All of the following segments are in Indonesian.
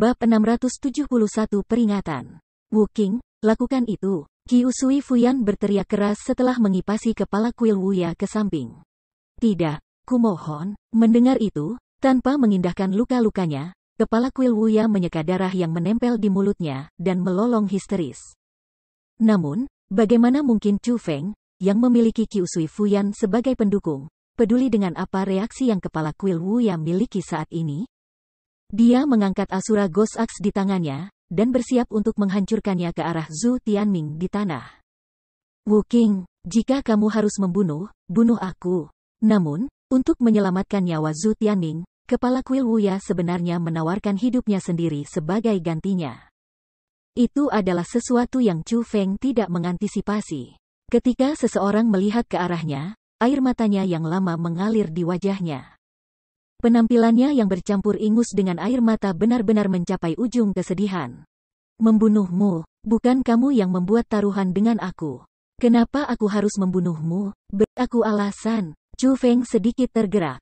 Bab 671 Peringatan. Wu Qing, lakukan itu. Qi Usui Fuyan berteriak keras setelah mengipasi kepala kuil Wuya ke samping. Tidak, kumohon. Mendengar itu, tanpa mengindahkan luka-lukanya, kepala kuil Wuya menyeka darah yang menempel di mulutnya, dan melolong histeris. Namun, bagaimana mungkin Chu Feng, yang memiliki Qi Usui Fuyan sebagai pendukung, peduli dengan apa reaksi yang kepala kuil Wuya miliki saat ini? Dia mengangkat Asura Ghost Axe di tangannya, dan bersiap untuk menghancurkannya ke arah Zhu Tianming di tanah. Wu Qing, jika kamu harus membunuh, bunuh aku. Namun, untuk menyelamatkan nyawa Zhu Tianming, kepala kuil Wuya sebenarnya menawarkan hidupnya sendiri sebagai gantinya. Itu adalah sesuatu yang Chu Feng tidak mengantisipasi. Ketika seseorang melihat ke arahnya, air matanya yang lama mengalir di wajahnya. Penampilannya yang bercampur ingus dengan air mata benar-benar mencapai ujung kesedihan. Membunuhmu, bukan kamu yang membuat taruhan dengan aku. Kenapa aku harus membunuhmu? Aku alasan. Chu Feng sedikit tergerak.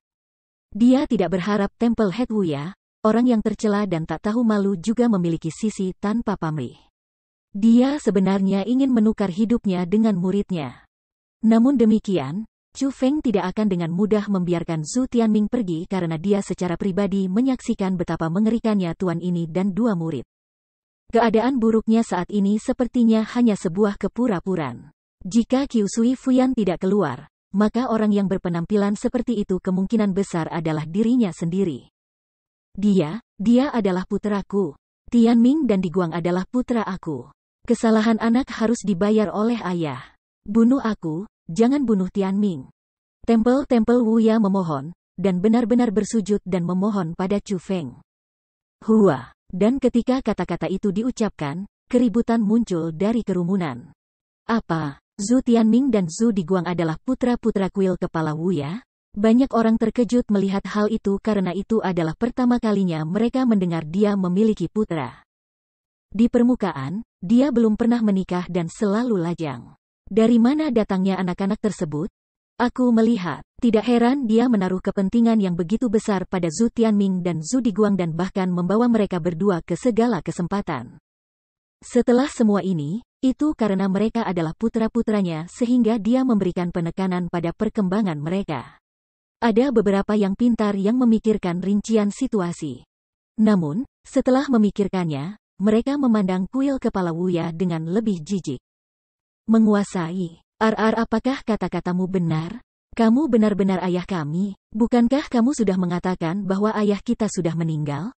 Dia tidak berharap Temple Head Wuya, orang yang tercela dan tak tahu malu juga memiliki sisi tanpa pamrih. Dia sebenarnya ingin menukar hidupnya dengan muridnya. Namun demikian, Chu Feng tidak akan dengan mudah membiarkan Zhu Tianming pergi karena dia secara pribadi menyaksikan betapa mengerikannya tuan ini dan dua murid. Keadaan buruknya saat ini sepertinya hanya sebuah kepura-puraan. Jika Qi Usui Fuyan tidak keluar, maka orang yang berpenampilan seperti itu kemungkinan besar adalah dirinya sendiri. Dia adalah putraku. Tianming dan Diguang adalah putra aku. Kesalahan anak harus dibayar oleh ayah. Bunuh aku. Jangan bunuh Tianming. Tempel Wuya memohon, dan benar-benar bersujud dan memohon pada Chu Feng. Hua. Dan ketika kata-kata itu diucapkan, keributan muncul dari kerumunan. Apa? Zhu Tianming dan Zhu Diguang adalah putra-putra kuil kepala Wuya? Banyak orang terkejut melihat hal itu karena itu adalah pertama kalinya mereka mendengar dia memiliki putra. Di permukaan, dia belum pernah menikah dan selalu lajang. Dari mana datangnya anak-anak tersebut? Aku melihat, tidak heran dia menaruh kepentingan yang begitu besar pada Zhu Tianming dan Zhu Diguang dan bahkan membawa mereka berdua ke segala kesempatan. Setelah semua ini, itu karena mereka adalah putra-putranya sehingga dia memberikan penekanan pada perkembangan mereka. Ada beberapa yang pintar yang memikirkan rincian situasi. Namun, setelah memikirkannya, mereka memandang kuil kepala Wuya dengan lebih jijik. Menguasai. Apakah kata-katamu benar? Kamu benar-benar ayah kami. Bukankah kamu sudah mengatakan bahwa ayah kita sudah meninggal?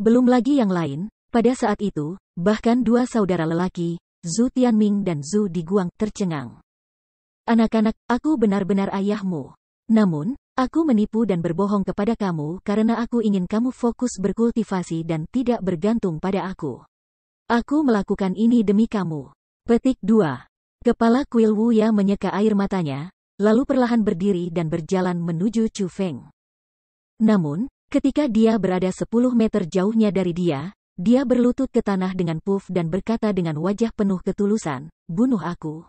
Belum lagi yang lain, pada saat itu, bahkan dua saudara lelaki, Zhu Tianming dan Zhu Diguang, tercengang. Anak-anak, aku benar-benar ayahmu. Namun, aku menipu dan berbohong kepada kamu karena aku ingin kamu fokus berkultivasi dan tidak bergantung pada aku. Aku melakukan ini demi kamu. Petik 2. Kepala kuil Wuya menyeka air matanya, lalu perlahan berdiri dan berjalan menuju Chu Feng. Namun, ketika dia berada 10 meter jauhnya dari dia berlutut ke tanah dengan puff dan berkata dengan wajah penuh ketulusan, bunuh aku.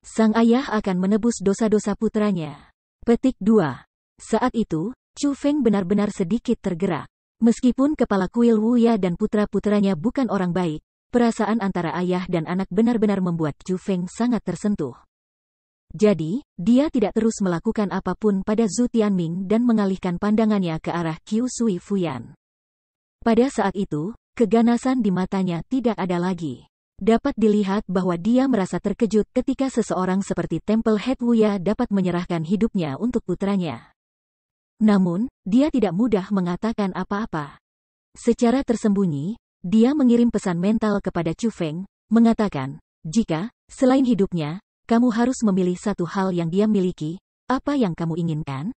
Sang ayah akan menebus dosa-dosa putranya. Petik 2. Saat itu, Chu Feng benar-benar sedikit tergerak. Meskipun kepala kuil Wuya dan putra-putranya bukan orang baik, perasaan antara ayah dan anak benar-benar membuat Chu Feng sangat tersentuh. Jadi, dia tidak terus melakukan apapun pada Zhu Tianming dan mengalihkan pandangannya ke arah Qi Usui Fuyan. Pada saat itu, keganasan di matanya tidak ada lagi. Dapat dilihat bahwa dia merasa terkejut ketika seseorang seperti Temple Head Wuya dapat menyerahkan hidupnya untuk putranya. Namun, dia tidak mudah mengatakan apa-apa. Secara tersembunyi, dia mengirim pesan mental kepada Chu Feng, mengatakan, jika, selain hidupnya, kamu harus memilih satu hal yang dia miliki, apa yang kamu inginkan?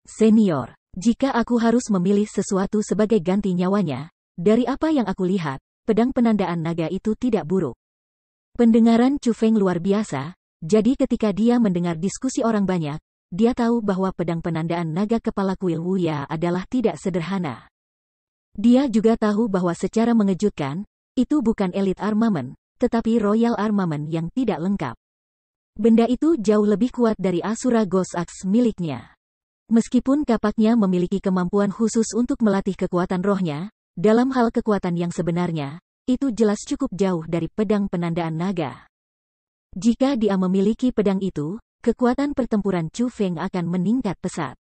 Senior, jika aku harus memilih sesuatu sebagai ganti nyawanya, dari apa yang aku lihat, pedang penandaan naga itu tidak buruk. Pendengaran Chu Feng luar biasa, jadi ketika dia mendengar diskusi orang banyak, dia tahu bahwa pedang penandaan naga kepala kuil Wuya adalah tidak sederhana. Dia juga tahu bahwa secara mengejutkan, itu bukan elite armament, tetapi royal armament yang tidak lengkap. Benda itu jauh lebih kuat dari Asura Ghost Axe miliknya. Meskipun kapaknya memiliki kemampuan khusus untuk melatih kekuatan rohnya, dalam hal kekuatan yang sebenarnya, itu jelas cukup jauh dari pedang penandaan naga. Jika dia memiliki pedang itu, kekuatan pertempuran Chu Feng akan meningkat pesat.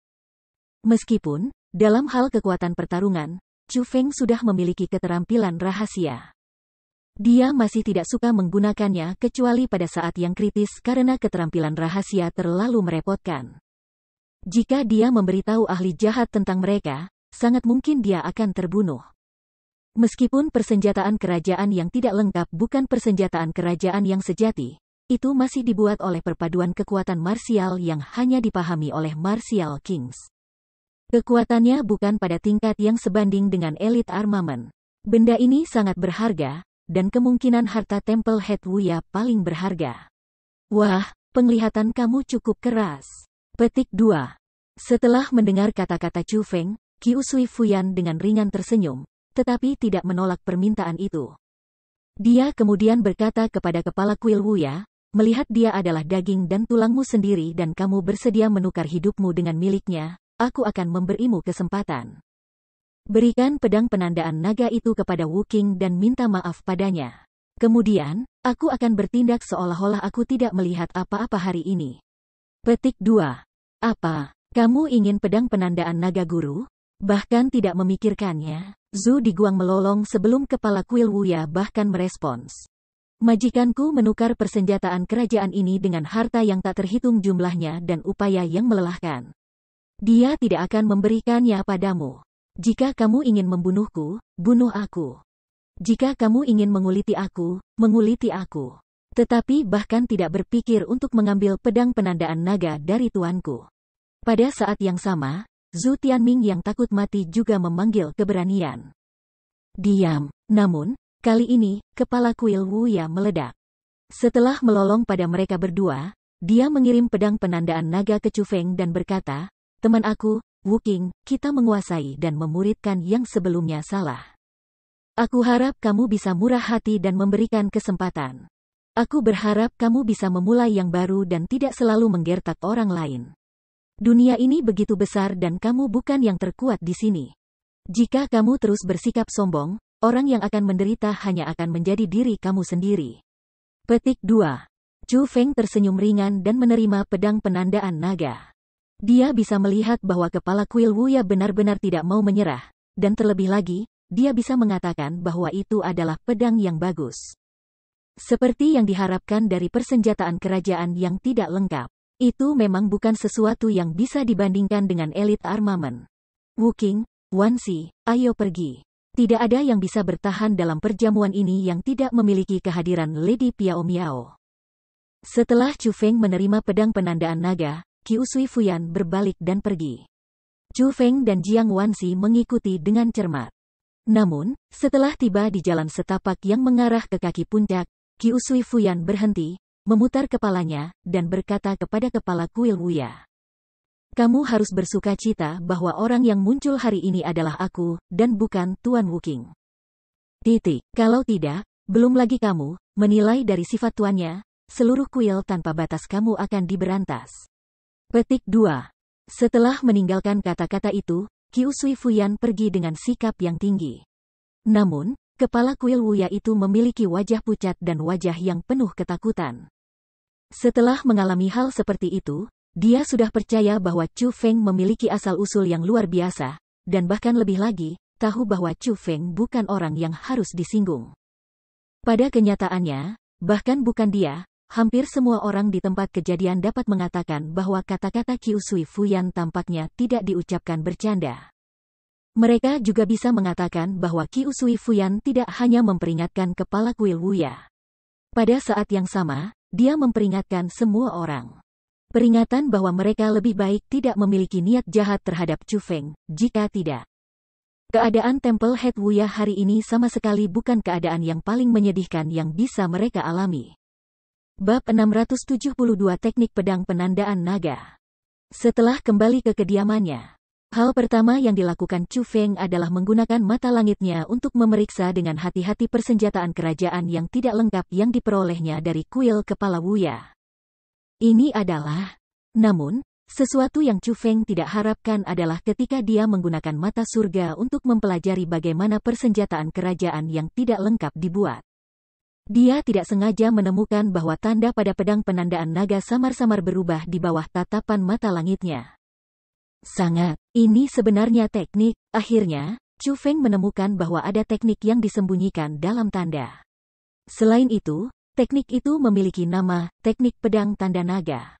Meskipun, dalam hal kekuatan pertarungan, Chu Feng sudah memiliki keterampilan rahasia. Dia masih tidak suka menggunakannya kecuali pada saat yang kritis karena keterampilan rahasia terlalu merepotkan. Jika dia memberitahu ahli jahat tentang mereka, sangat mungkin dia akan terbunuh. Meskipun persenjataan kerajaan yang tidak lengkap bukan persenjataan kerajaan yang sejati, itu masih dibuat oleh perpaduan kekuatan marsial yang hanya dipahami oleh martial kings. Kekuatannya bukan pada tingkat yang sebanding dengan elit armamen. Benda ini sangat berharga, dan kemungkinan harta Temple Head Wuya paling berharga. Wah, penglihatan kamu cukup keras. Petik 2. Setelah mendengar kata-kata Chu Feng, Qiu Sui Fuyan dengan ringan tersenyum, tetapi tidak menolak permintaan itu. Dia kemudian berkata kepada kepala kuil Wuya, melihat dia adalah daging dan tulangmu sendiri dan kamu bersedia menukar hidupmu dengan miliknya, aku akan memberimu kesempatan. Berikan pedang penandaan naga itu kepada Wu Qing dan minta maaf padanya. Kemudian, aku akan bertindak seolah-olah aku tidak melihat apa-apa hari ini. Petik 2. Apa? Kamu ingin pedang penandaan naga guru? Bahkan tidak memikirkannya, Zhu Diguang melolong sebelum kepala kuil Wuya bahkan merespons. Majikanku menukar persenjataan kerajaan ini dengan harta yang tak terhitung jumlahnya dan upaya yang melelahkan. Dia tidak akan memberikannya padamu. Jika kamu ingin membunuhku, bunuh aku. Jika kamu ingin menguliti aku, menguliti aku. Tetapi bahkan tidak berpikir untuk mengambil pedang penandaan naga dari tuanku. Pada saat yang sama, Zhu Tianming yang takut mati juga memanggil keberanian. Diam. Namun, kali ini, kepala kuil Wuya meledak. Setelah melolong pada mereka berdua, dia mengirim pedang penandaan naga ke Chu Feng dan berkata, teman aku, Wu Qing, kita menguasai dan memuridkan yang sebelumnya salah. Aku harap kamu bisa murah hati dan memberikan kesempatan. Aku berharap kamu bisa memulai yang baru dan tidak selalu menggertak orang lain. Dunia ini begitu besar dan kamu bukan yang terkuat di sini. Jika kamu terus bersikap sombong, orang yang akan menderita hanya akan menjadi diri kamu sendiri. Petik 2. Chu Feng tersenyum ringan dan menerima pedang penandaan naga. Dia bisa melihat bahwa kepala kuil Wuya benar-benar tidak mau menyerah, dan terlebih lagi, dia bisa mengatakan bahwa itu adalah pedang yang bagus. Seperti yang diharapkan dari persenjataan kerajaan yang tidak lengkap. Itu memang bukan sesuatu yang bisa dibandingkan dengan elit armamen. Wu Qing, Wan Xi, ayo pergi. Tidak ada yang bisa bertahan dalam perjamuan ini yang tidak memiliki kehadiran Lady Piao Miao. Setelah Chu Feng menerima pedang penandaan naga, Qiu Sui Fuyan berbalik dan pergi. Chu Feng dan Jiang Wanxi mengikuti dengan cermat. Namun, setelah tiba di jalan setapak yang mengarah ke kaki puncak, Qiu Sui Fuyan berhenti, memutar kepalanya, dan berkata kepada kepala kuil Wuya. Kamu harus bersuka cita bahwa orang yang muncul hari ini adalah aku, dan bukan Tuan Wu Qing. Titik. Kalau tidak, belum lagi kamu, menilai dari sifat tuannya, seluruh kuil tanpa batas kamu akan diberantas. Petik 2. Setelah meninggalkan kata-kata itu, Qiu Sui Fuyan pergi dengan sikap yang tinggi. Namun, kepala kuil Wuya itu memiliki wajah pucat dan wajah yang penuh ketakutan. Setelah mengalami hal seperti itu, dia sudah percaya bahwa Chu Feng memiliki asal-usul yang luar biasa, dan bahkan lebih lagi, tahu bahwa Chu Feng bukan orang yang harus disinggung. Pada kenyataannya, bahkan bukan dia, hampir semua orang di tempat kejadian dapat mengatakan bahwa kata-kata Qiu Sui Fuyan tampaknya tidak diucapkan bercanda. Mereka juga bisa mengatakan bahwa Qiu Sui Fuyan tidak hanya memperingatkan kepala kuil Wuya. Pada saat yang sama, dia memperingatkan semua orang. Peringatan bahwa mereka lebih baik tidak memiliki niat jahat terhadap Chu Feng, jika tidak. Keadaan Temple Head Wuya hari ini sama sekali bukan keadaan yang paling menyedihkan yang bisa mereka alami. Bab 672 Teknik Pedang Penandaan Naga. Setelah kembali ke kediamannya, hal pertama yang dilakukan Chu Feng adalah menggunakan mata langitnya untuk memeriksa dengan hati-hati persenjataan kerajaan yang tidak lengkap yang diperolehnya dari kuil kepala Wuya. Ini adalah... Namun, Sesuatu yang Chu Feng tidak harapkan adalah ketika dia menggunakan mata surga untuk mempelajari bagaimana persenjataan kerajaan yang tidak lengkap dibuat. Dia tidak sengaja menemukan bahwa tanda pada pedang penandaan naga samar-samar berubah di bawah tatapan mata langitnya. Ini sebenarnya teknik. Akhirnya, Chu Feng menemukan bahwa ada teknik yang disembunyikan dalam tanda. Selain itu, teknik itu memiliki nama, teknik pedang tanda naga.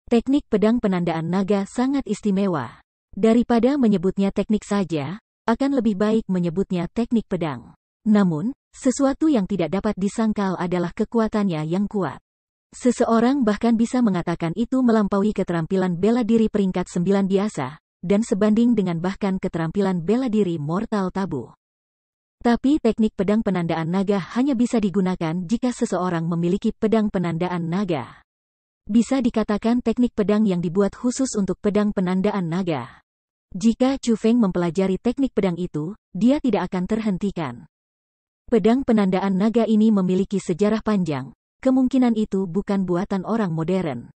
Teknik pedang penandaan naga sangat istimewa. Daripada menyebutnya teknik saja, akan lebih baik menyebutnya teknik pedang. Namun, sesuatu yang tidak dapat disangkal adalah kekuatannya yang kuat. Seseorang bahkan bisa mengatakan itu melampaui keterampilan bela diri peringkat 9 biasa, dan sebanding dengan bahkan keterampilan bela diri mortal tabu. Tapi teknik pedang penandaan naga hanya bisa digunakan jika seseorang memiliki pedang penandaan naga. Bisa dikatakan teknik pedang yang dibuat khusus untuk pedang penandaan naga. Jika Chu Feng mempelajari teknik pedang itu, dia tidak akan terhentikan. Pedang penandaan naga ini memiliki sejarah panjang, kemungkinan itu bukan buatan orang modern.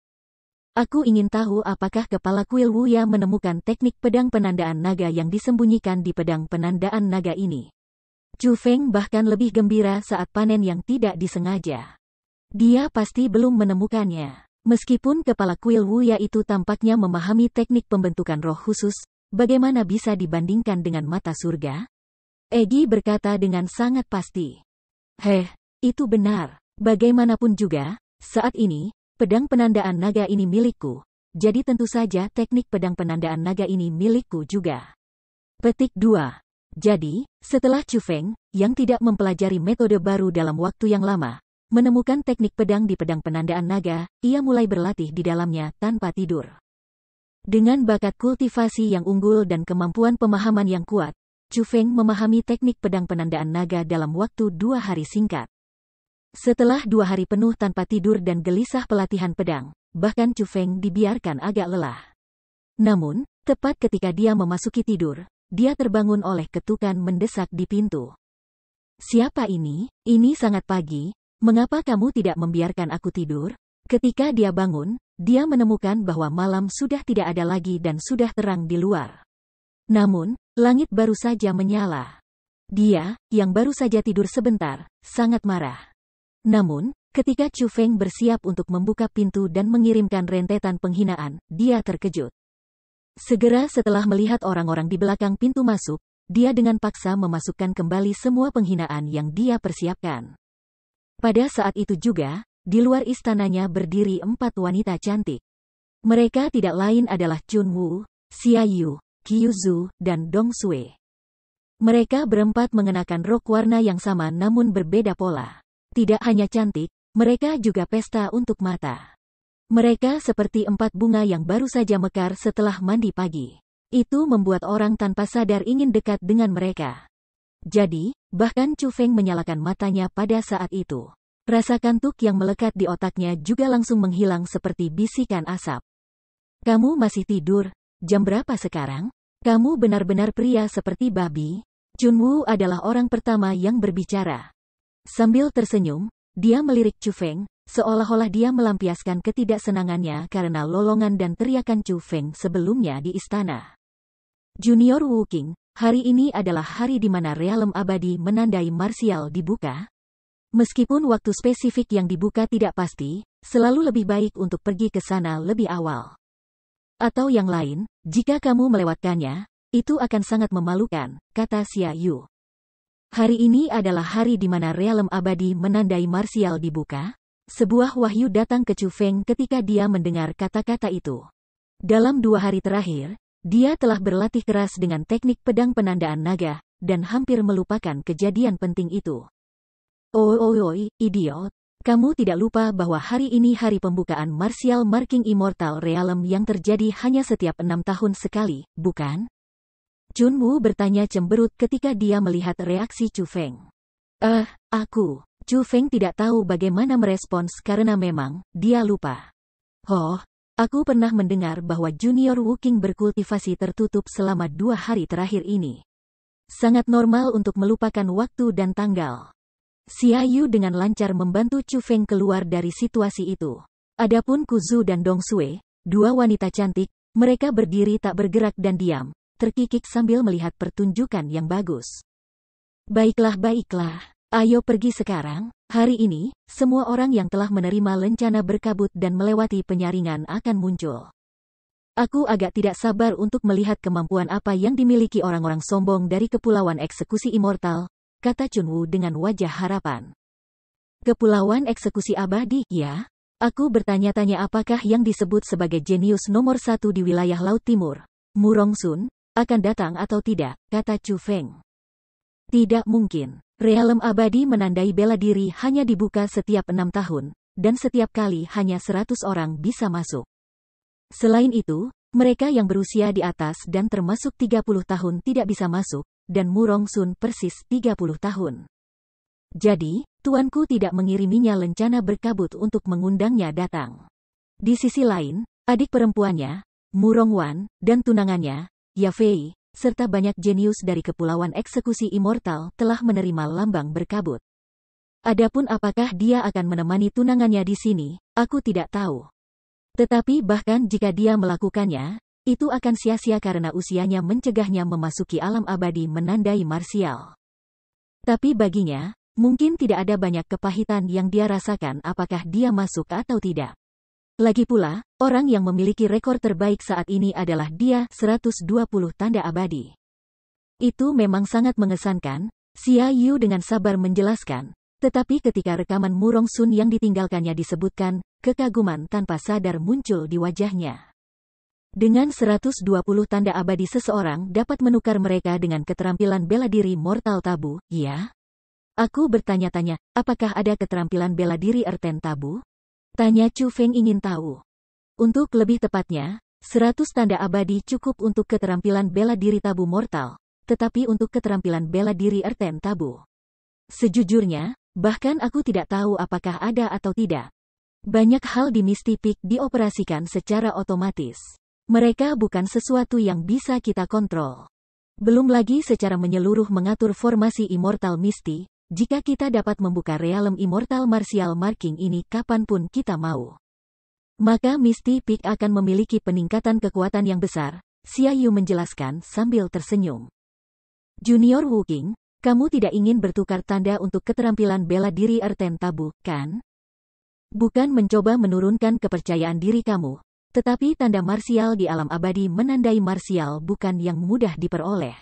Aku ingin tahu apakah kepala kuil Wuya menemukan teknik pedang penandaan naga yang disembunyikan di pedang penandaan naga ini. Chu Feng bahkan lebih gembira saat panen yang tidak disengaja. Dia pasti belum menemukannya. Meskipun kepala kuil Wuya itu tampaknya memahami teknik pembentukan roh khusus, bagaimana bisa dibandingkan dengan mata surga? Egi berkata dengan sangat pasti. Itu benar. Bagaimanapun juga, saat ini, pedang penandaan naga ini milikku, jadi tentu saja teknik pedang penandaan naga ini milikku juga. Petik 2. Jadi, setelah Chu Feng, yang tidak mempelajari metode baru dalam waktu yang lama, menemukan teknik pedang di pedang penandaan naga, ia mulai berlatih di dalamnya tanpa tidur. Dengan bakat kultivasi yang unggul dan kemampuan pemahaman yang kuat, Chu Feng memahami teknik pedang penandaan naga dalam waktu 2 hari singkat. Setelah 2 hari penuh tanpa tidur dan gelisah pelatihan pedang, bahkan Chu Feng dibiarkan agak lelah. Namun, tepat ketika dia memasuki tidur, dia terbangun oleh ketukan mendesak di pintu. Siapa ini? Ini sangat pagi. Mengapa kamu tidak membiarkan aku tidur? Ketika dia bangun, dia menemukan bahwa malam sudah tidak ada lagi dan sudah terang di luar. Namun, langit baru saja menyala. Dia, yang baru saja tidur sebentar, sangat marah. Namun, ketika Chu Feng bersiap untuk membuka pintu dan mengirimkan rentetan penghinaan, dia terkejut. Segera setelah melihat orang-orang di belakang pintu masuk, dia dengan paksa memasukkan kembali semua penghinaan yang dia persiapkan. Pada saat itu juga, di luar istananya berdiri 4 wanita cantik. Mereka tidak lain adalah Chun Wu, Xia Yu, Qiu Zhu, dan Dong Sui. Mereka berempat mengenakan rok warna yang sama namun berbeda pola. Tidak hanya cantik, mereka juga pesta untuk mata. Mereka seperti 4 bunga yang baru saja mekar setelah mandi pagi. Itu membuat orang tanpa sadar ingin dekat dengan mereka. Jadi, bahkan Chu Feng menyalakan matanya pada saat itu. Rasa kantuk yang melekat di otaknya juga langsung menghilang seperti bisikan asap. Kamu masih tidur? Jam berapa sekarang? Kamu benar-benar pria seperti babi? Chun Wu adalah orang pertama yang berbicara. Sambil tersenyum, dia melirik Chu Feng, seolah-olah dia melampiaskan ketidaksenangannya karena lolongan dan teriakan Chu Feng sebelumnya di istana. Junior Wu Qing, hari ini adalah hari di mana realem abadi menandai marsial dibuka. Meskipun waktu spesifik yang dibuka tidak pasti, selalu lebih baik untuk pergi ke sana lebih awal. Atau yang lain, jika kamu melewatkannya, itu akan sangat memalukan, kata Xia Yu. Hari ini adalah hari di mana realem abadi menandai marsial dibuka. Sebuah wahyu datang ke Chu Feng ketika dia mendengar kata-kata itu. Dalam 2 hari terakhir, dia telah berlatih keras dengan teknik pedang penandaan naga, dan hampir melupakan kejadian penting itu. Oi, idiot. Kamu tidak lupa bahwa hari ini hari pembukaan Martial Marking Immortal Realm yang terjadi hanya setiap 6 tahun sekali, bukan? Chun Wu bertanya cemberut ketika dia melihat reaksi Chu Feng. Aku. Chu Feng tidak tahu bagaimana merespons karena memang, dia lupa. Aku pernah mendengar bahwa Junior Wu Qing berkultivasi tertutup selama 2 hari terakhir ini. Sangat normal untuk melupakan waktu dan tanggal. Xia Yu dengan lancar membantu Chu Feng keluar dari situasi itu. Adapun Ku Zhu dan Dong Sui, Dua wanita cantik, mereka berdiri tak bergerak dan diam, terkikik sambil melihat pertunjukan yang bagus. Baiklah. Ayo pergi sekarang. Hari ini, semua orang yang telah menerima lencana berkabut dan melewati penyaringan akan muncul. Aku agak tidak sabar untuk melihat kemampuan apa yang dimiliki orang-orang sombong dari Kepulauan Eksekusi Immortal, kata Chunwoo dengan wajah harapan. Kepulauan Eksekusi Abadi, ya? Aku bertanya-tanya apakah yang disebut sebagai jenius nomor 1 di wilayah Laut Timur, Murong Sun, akan datang atau tidak, kata Chu Feng. Tidak mungkin. Realem abadi menandai bela diri hanya dibuka setiap 6 tahun, dan setiap kali hanya 100 orang bisa masuk. Selain itu, mereka yang berusia di atas dan termasuk 30 tahun tidak bisa masuk, dan Murong Sun persis 30 tahun. Jadi, tuanku tidak mengiriminya lencana berkabut untuk mengundangnya datang. Di sisi lain, adik perempuannya, Murong Wan, dan tunangannya, Ya Fei, serta banyak jenius dari Kepulauan Eksekusi Immortal telah menerima lambang berkabut. Adapun apakah dia akan menemani tunangannya di sini, aku tidak tahu. Tetapi bahkan jika dia melakukannya, itu akan sia-sia karena usianya mencegahnya memasuki alam abadi menandai marsial. Tapi baginya, mungkin tidak ada banyak kepahitan yang dia rasakan apakah dia masuk atau tidak. Lagi pula, orang yang memiliki rekor terbaik saat ini adalah dia, 120 tanda abadi. Itu memang sangat mengesankan, Xia Yu dengan sabar menjelaskan, tetapi ketika rekaman Murong Sun yang ditinggalkannya disebutkan, kekaguman tanpa sadar muncul di wajahnya. Dengan 120 tanda abadi seseorang dapat menukar mereka dengan keterampilan bela diri mortal tabu, ya? Aku bertanya-tanya, apakah ada keterampilan bela diri erten tabu? Tanya Chu Feng ingin tahu. Untuk lebih tepatnya, 100 tanda abadi cukup untuk keterampilan bela diri tabu mortal, tetapi untuk keterampilan bela diri erten tabu. Sejujurnya, bahkan aku tidak tahu apakah ada atau tidak. Banyak hal di Misty Peak dioperasikan secara otomatis. Mereka bukan sesuatu yang bisa kita kontrol. Belum lagi secara menyeluruh mengatur formasi Immortal Misty, jika kita dapat membuka realem Immortal Martial Marking ini kapanpun kita mau. Maka Misty Peak akan memiliki peningkatan kekuatan yang besar, Xia Yu menjelaskan sambil tersenyum. Junior Wuking, kamu tidak ingin bertukar tanda untuk keterampilan bela diri erten tabu, kan? Bukan mencoba menurunkan kepercayaan diri kamu, tetapi tanda marsial di alam abadi menandai marsial bukan yang mudah diperoleh.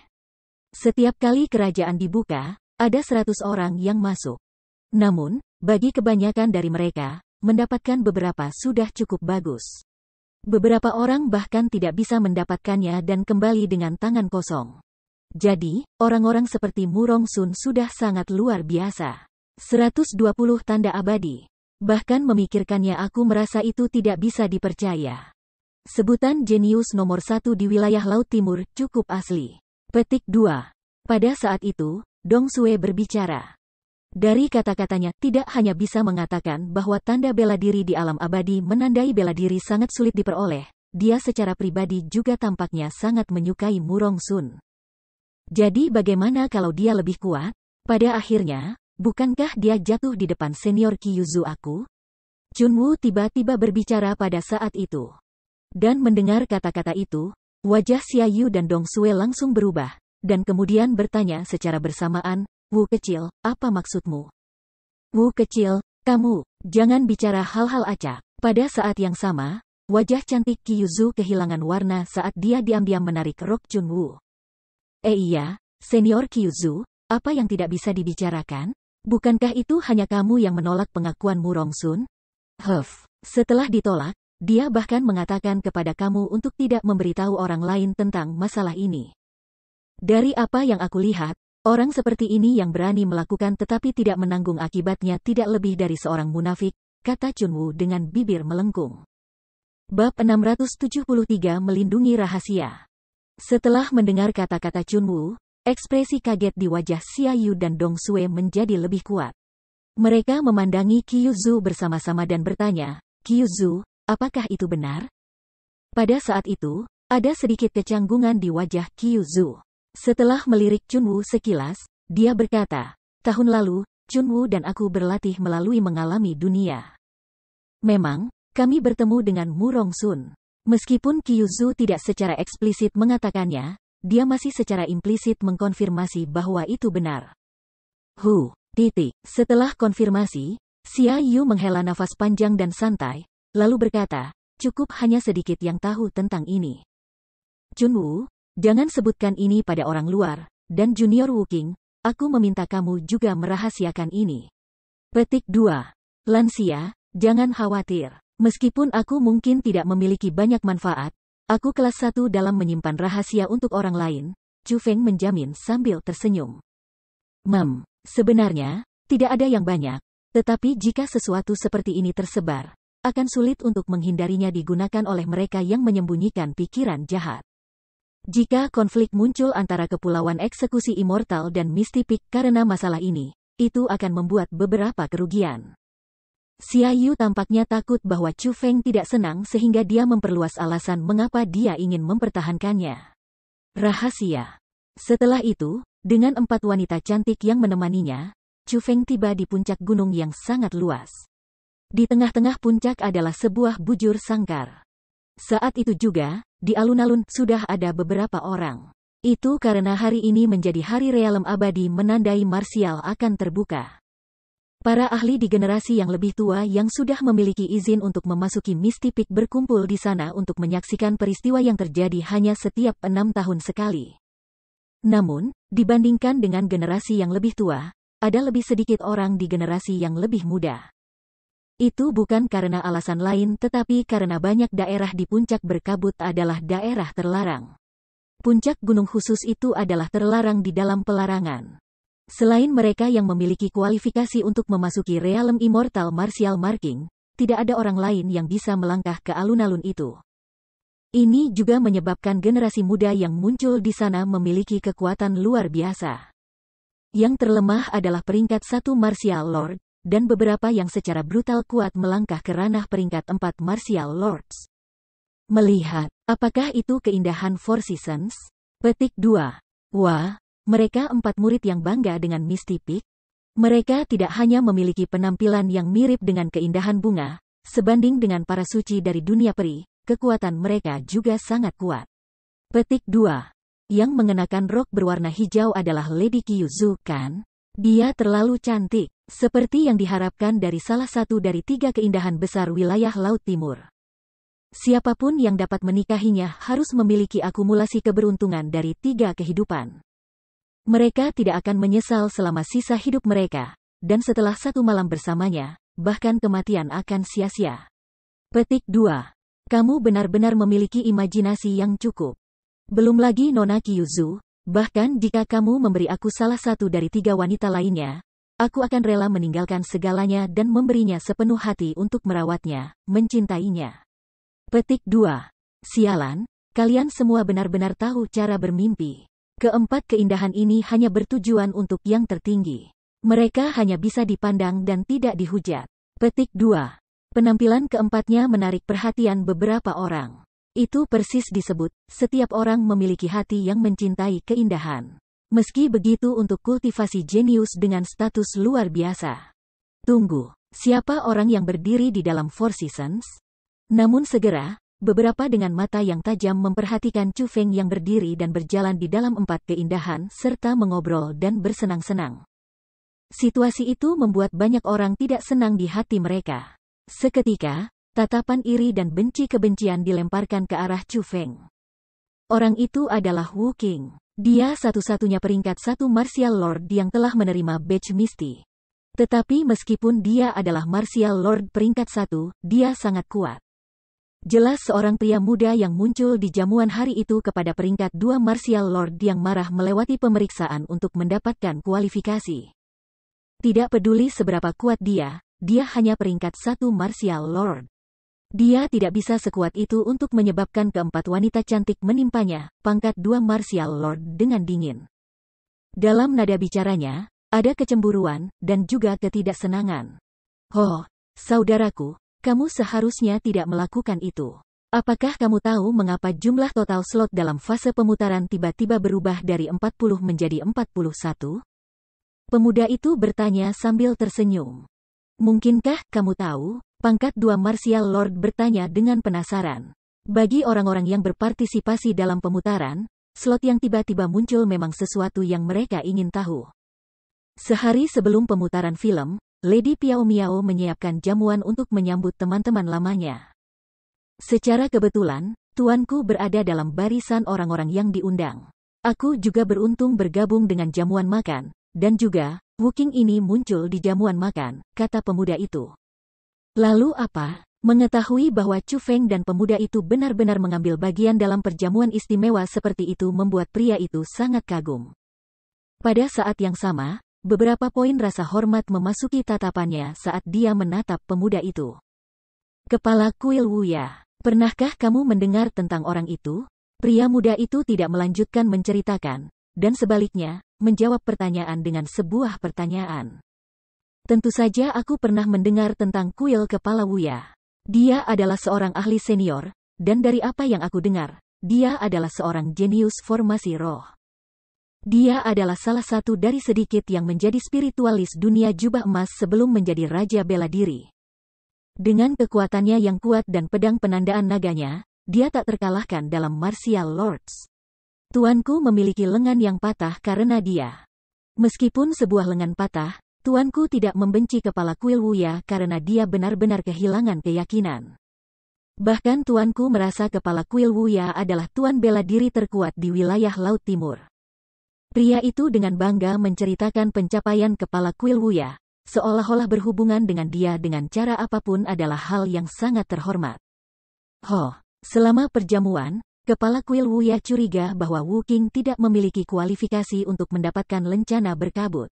Setiap kali kerajaan dibuka, ada 100 orang yang masuk. Namun, bagi kebanyakan dari mereka, mendapatkan beberapa sudah cukup bagus. Beberapa orang bahkan tidak bisa mendapatkannya dan kembali dengan tangan kosong. Jadi, orang-orang seperti Murong Sun sudah sangat luar biasa. 120 tanda abadi. Bahkan memikirkannya aku merasa itu tidak bisa dipercaya. Sebutan jenius nomor 1 di wilayah Laut Timur cukup asli. Petik 2. Pada saat itu, Dong Sue berbicara. Dari kata-katanya, tidak hanya bisa mengatakan bahwa tanda bela diri di alam abadi menandai bela diri sangat sulit diperoleh, dia secara pribadi juga tampaknya sangat menyukai Murong Sun. Jadi bagaimana kalau dia lebih kuat? Pada akhirnya, bukankah dia jatuh di depan senior Kyuzu aku? Chunwoo tiba-tiba berbicara pada saat itu. Dan mendengar kata-kata itu, wajah Xia Yu dan Dong Sue langsung berubah, dan kemudian bertanya secara bersamaan, Wu kecil, apa maksudmu? Wu kecil, kamu, jangan bicara hal-hal acak. Pada saat yang sama, wajah cantik Kyuzu kehilangan warna saat dia diam-diam menarik rok Chunwoo. Iya, senior Kyuzu, apa yang tidak bisa dibicarakan? Bukankah itu hanya kamu yang menolak pengakuan Murong Sun? Setelah ditolak, dia bahkan mengatakan kepada kamu untuk tidak memberitahu orang lain tentang masalah ini. Dari apa yang aku lihat, orang seperti ini yang berani melakukan tetapi tidak menanggung akibatnya tidak lebih dari seorang munafik, kata Chunwoo dengan bibir melengkung. Bab 673 Melindungi Rahasia. Setelah mendengar kata-kata Chunwoo, ekspresi kaget di wajah Xia Yu dan Dong Sue menjadi lebih kuat. Mereka memandangi Kyuzu bersama-sama dan bertanya, Kyuzu, apakah itu benar? Pada saat itu, ada sedikit kecanggungan di wajah Kyuzu. Setelah melirik Chunwoo sekilas, dia berkata, tahun lalu, Chunwoo dan aku berlatih melalui mengalami dunia. Memang, kami bertemu dengan Murong Sun. Meskipun Kyuzu tidak secara eksplisit mengatakannya, dia masih secara implisit mengkonfirmasi bahwa itu benar. Setelah konfirmasi, Xia Yu menghela nafas panjang dan santai, lalu berkata, cukup hanya sedikit yang tahu tentang ini. Chunwu, jangan sebutkan ini pada orang luar, dan Junior Wuking, aku meminta kamu juga merahasiakan ini. Petik 2. Lansia, jangan khawatir. Meskipun aku mungkin tidak memiliki banyak manfaat, aku kelas 1 dalam menyimpan rahasia untuk orang lain, Chu Feng menjamin sambil tersenyum. Sebenarnya, tidak ada yang banyak, tetapi jika sesuatu seperti ini tersebar, akan sulit untuk menghindarinya digunakan oleh mereka yang menyembunyikan pikiran jahat. Jika konflik muncul antara Kepulauan Eksekusi Immortal dan Misty Peak karena masalah ini, itu akan membuat beberapa kerugian. Xia Yu tampaknya takut bahwa Chu Feng tidak senang sehingga dia memperluas alasan mengapa dia ingin mempertahankannya. Rahasia. Setelah itu, dengan 4 wanita cantik yang menemaninya, Chu Feng tiba di puncak gunung yang sangat luas. Di tengah-tengah puncak adalah sebuah bujur sangkar. Saat itu juga, di alun-alun sudah ada beberapa orang. Itu karena hari ini menjadi hari realem abadi menandai marsial akan terbuka. Para ahli di generasi yang lebih tua yang sudah memiliki izin untuk memasuki Misty Peak berkumpul di sana untuk menyaksikan peristiwa yang terjadi hanya setiap 6 tahun sekali. Namun, dibandingkan dengan generasi yang lebih tua, ada lebih sedikit orang di generasi yang lebih muda. Itu bukan karena alasan lain tetapi karena banyak daerah di puncak berkabut adalah daerah terlarang. Puncak gunung khusus itu adalah terlarang di dalam pelarangan. Selain mereka yang memiliki kualifikasi untuk memasuki Realm Immortal Martial Marking, tidak ada orang lain yang bisa melangkah ke alun-alun itu. Ini juga menyebabkan generasi muda yang muncul di sana memiliki kekuatan luar biasa. Yang terlemah adalah peringkat 1 Martial Lord, dan beberapa yang secara brutal kuat melangkah ke ranah peringkat 4 Martial Lords. Melihat, apakah itu keindahan Four Seasons? Petik 2. Wah, mereka 4 murid yang bangga dengan Misty Peak. Mereka tidak hanya memiliki penampilan yang mirip dengan keindahan bunga, sebanding dengan para suci dari dunia peri, kekuatan mereka juga sangat kuat. Petik 2. Yang mengenakan rok berwarna hijau adalah Lady Kyuzu, kan? Dia terlalu cantik, seperti yang diharapkan dari salah satu dari 3 keindahan besar wilayah Laut Timur. Siapapun yang dapat menikahinya harus memiliki akumulasi keberuntungan dari 3 kehidupan. Mereka tidak akan menyesal selama sisa hidup mereka, dan setelah 1 malam bersamanya, bahkan kematian akan sia-sia. Petik 2. Kamu benar-benar memiliki imajinasi yang cukup. Belum lagi Nona Kyuzu, bahkan jika kamu memberi aku salah satu dari 3 wanita lainnya, aku akan rela meninggalkan segalanya dan memberinya sepenuh hati untuk merawatnya, mencintainya. Petik 2. Sialan, kalian semua benar-benar tahu cara bermimpi. Keempat keindahan ini hanya bertujuan untuk yang tertinggi. Mereka hanya bisa dipandang dan tidak dihujat. Petik 2. Penampilan keempatnya menarik perhatian beberapa orang. Itu persis disebut, setiap orang memiliki hati yang mencintai keindahan. Meski begitu untuk kultivasi jenius dengan status luar biasa. Tunggu, siapa orang yang berdiri di dalam Four Seasons? Namun segera, beberapa dengan mata yang tajam memperhatikan Chu Feng yang berdiri dan berjalan di dalam 4 keindahan serta mengobrol dan bersenang-senang. Situasi itu membuat banyak orang tidak senang di hati mereka. Seketika, tatapan iri dan benci kebencian dilemparkan ke arah Chu Feng. Orang itu adalah Wu Qing. Dia satu-satunya peringkat 1 Martial Lord yang telah menerima badge Misty. Tetapi meskipun dia adalah Martial Lord peringkat 1, dia sangat kuat. Jelas seorang pria muda yang muncul di jamuan hari itu kepada peringkat 2 Martial Lord yang marah melewati pemeriksaan untuk mendapatkan kualifikasi. Tidak peduli seberapa kuat dia hanya peringkat 1 Martial Lord. Dia tidak bisa sekuat itu untuk menyebabkan keempat wanita cantik menimpanya, pangkat 2 Martial Lord dengan dingin. Dalam nada bicaranya, ada kecemburuan, dan juga ketidaksenangan. Oh, saudaraku, kamu seharusnya tidak melakukan itu. Apakah kamu tahu mengapa jumlah total slot dalam fase pemutaran tiba-tiba berubah dari 40 menjadi 41? Pemuda itu bertanya sambil tersenyum. Mungkinkah kamu tahu? Pangkat 2 Martial Lord bertanya dengan penasaran. Bagi orang-orang yang berpartisipasi dalam pemutaran, slot yang tiba-tiba muncul memang sesuatu yang mereka ingin tahu. Sehari sebelum pemutaran film, Lady Piao Miao menyiapkan jamuan untuk menyambut teman-teman lamanya. Secara kebetulan, tuanku berada dalam barisan orang-orang yang diundang. Aku juga beruntung bergabung dengan jamuan makan, dan juga, Wuking ini muncul di jamuan makan, kata pemuda itu. Lalu apa? Mengetahui bahwa Chu Feng dan pemuda itu benar-benar mengambil bagian dalam perjamuan istimewa seperti itu membuat pria itu sangat kagum. Pada saat yang sama, beberapa poin rasa hormat memasuki tatapannya saat dia menatap pemuda itu. Kepala kuil Wuya, pernahkah kamu mendengar tentang orang itu? Pria muda itu tidak melanjutkan menceritakan, dan sebaliknya, menjawab pertanyaan dengan sebuah pertanyaan. Tentu saja aku pernah mendengar tentang kuil kepala Wuya. Dia adalah seorang ahli senior, dan dari apa yang aku dengar, dia adalah seorang jenius formasi roh. Dia adalah salah satu dari sedikit yang menjadi spiritualis dunia jubah emas sebelum menjadi raja bela diri. Dengan kekuatannya yang kuat dan pedang penandaan naganya, dia tak terkalahkan dalam martial lords. Tuanku memiliki lengan yang patah karena dia. Meskipun sebuah lengan patah, tuanku tidak membenci kepala kuil Wuya karena dia benar-benar kehilangan keyakinan. Bahkan tuanku merasa kepala kuil Wuya adalah tuan bela diri terkuat di wilayah Laut Timur. Pria itu dengan bangga menceritakan pencapaian kepala kuil Wuya, seolah-olah berhubungan dengan dia dengan cara apapun adalah hal yang sangat terhormat. Selama perjamuan, kepala kuil Wuya curiga bahwa Wuking tidak memiliki kualifikasi untuk mendapatkan lencana berkabut.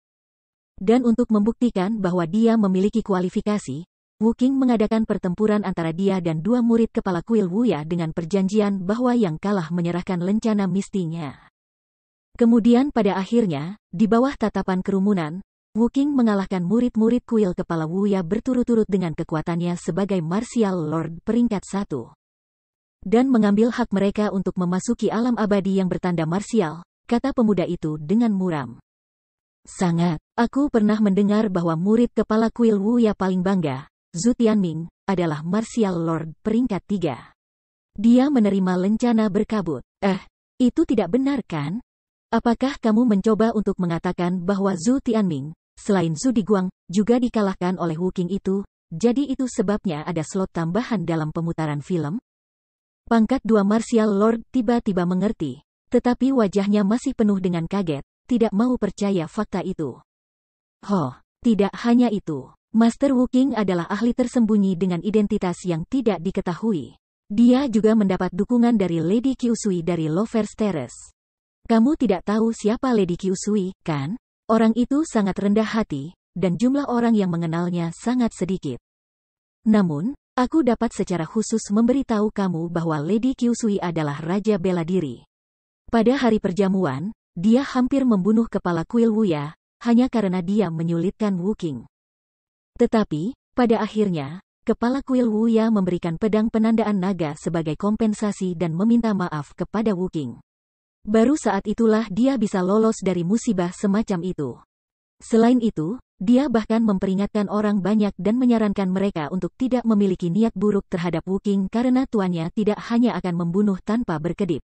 Dan untuk membuktikan bahwa dia memiliki kualifikasi, Wuking mengadakan pertempuran antara dia dan dua murid kepala kuil Wuya dengan perjanjian bahwa yang kalah menyerahkan lencana mistinya. Kemudian pada akhirnya, di bawah tatapan kerumunan, Wuking mengalahkan murid-murid kuil kepala Wuya berturut-turut dengan kekuatannya sebagai martial lord peringkat 1. Dan mengambil hak mereka untuk memasuki alam abadi yang bertanda marsial, kata pemuda itu dengan muram. Sangat, aku pernah mendengar bahwa murid kepala kuil Wuya paling bangga, Zhu Tianming, adalah martial lord peringkat 3. Dia menerima lencana berkabut. Itu tidak benar kan? Apakah kamu mencoba untuk mengatakan bahwa Zhu Tianming, selain Zhu Diguang, juga dikalahkan oleh Wuking itu, jadi itu sebabnya ada slot tambahan dalam pemutaran film? Pangkat 2 martial lord tiba-tiba mengerti, tetapi wajahnya masih penuh dengan kaget, tidak mau percaya fakta itu. Tidak hanya itu. Master Wuking adalah ahli tersembunyi dengan identitas yang tidak diketahui. Dia juga mendapat dukungan dari Lady Kyusui dari Lovers Terrace. Kamu tidak tahu siapa Lady Kyusui, kan? Orang itu sangat rendah hati, dan jumlah orang yang mengenalnya sangat sedikit. Namun, aku dapat secara khusus memberitahu kamu bahwa Lady Kyusui adalah raja bela diri. Pada hari perjamuan, dia hampir membunuh kepala kuil Wuya, hanya karena dia menyulitkan Wuking. Tetapi, pada akhirnya, kepala kuil Wuya memberikan pedang penandaan naga sebagai kompensasi dan meminta maaf kepada Wuking. Baru saat itulah dia bisa lolos dari musibah semacam itu. Selain itu, dia bahkan memperingatkan orang banyak dan menyarankan mereka untuk tidak memiliki niat buruk terhadap Wuking karena tuannya tidak hanya akan membunuh tanpa berkedip.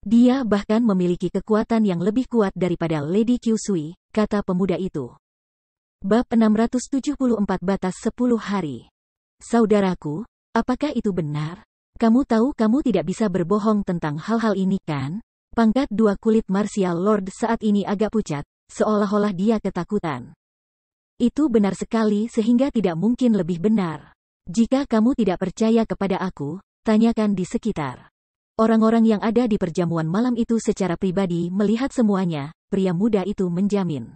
Dia bahkan memiliki kekuatan yang lebih kuat daripada Lady Kyusui, kata pemuda itu. Bab 674 Batas 10 Hari. Saudaraku, apakah itu benar? Kamu tahu kamu tidak bisa berbohong tentang hal-hal ini kan? Pangkat 2 kulit martial lord saat ini agak pucat, seolah-olah dia ketakutan. Itu benar sekali sehingga tidak mungkin lebih benar. Jika kamu tidak percaya kepada aku, tanyakan di sekitar. Orang-orang yang ada di perjamuan malam itu secara pribadi melihat semuanya, pria muda itu menjamin.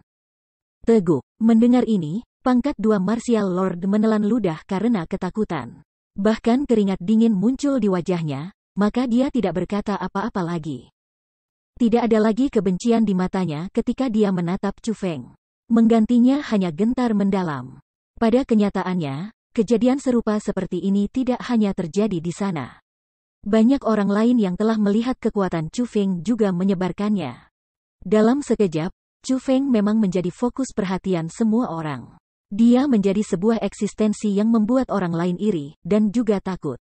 Teguh, mendengar ini, pangkat 2 martial lord menelan ludah karena ketakutan. Bahkan keringat dingin muncul di wajahnya, maka dia tidak berkata apa-apa lagi. Tidak ada lagi kebencian di matanya ketika dia menatap Chu Feng. Menggantinya hanya gentar mendalam. Pada kenyataannya, kejadian serupa seperti ini tidak hanya terjadi di sana. Banyak orang lain yang telah melihat kekuatan Chu Feng juga menyebarkannya. Dalam sekejap, Chu Feng memang menjadi fokus perhatian semua orang. Dia menjadi sebuah eksistensi yang membuat orang lain iri, dan juga takut.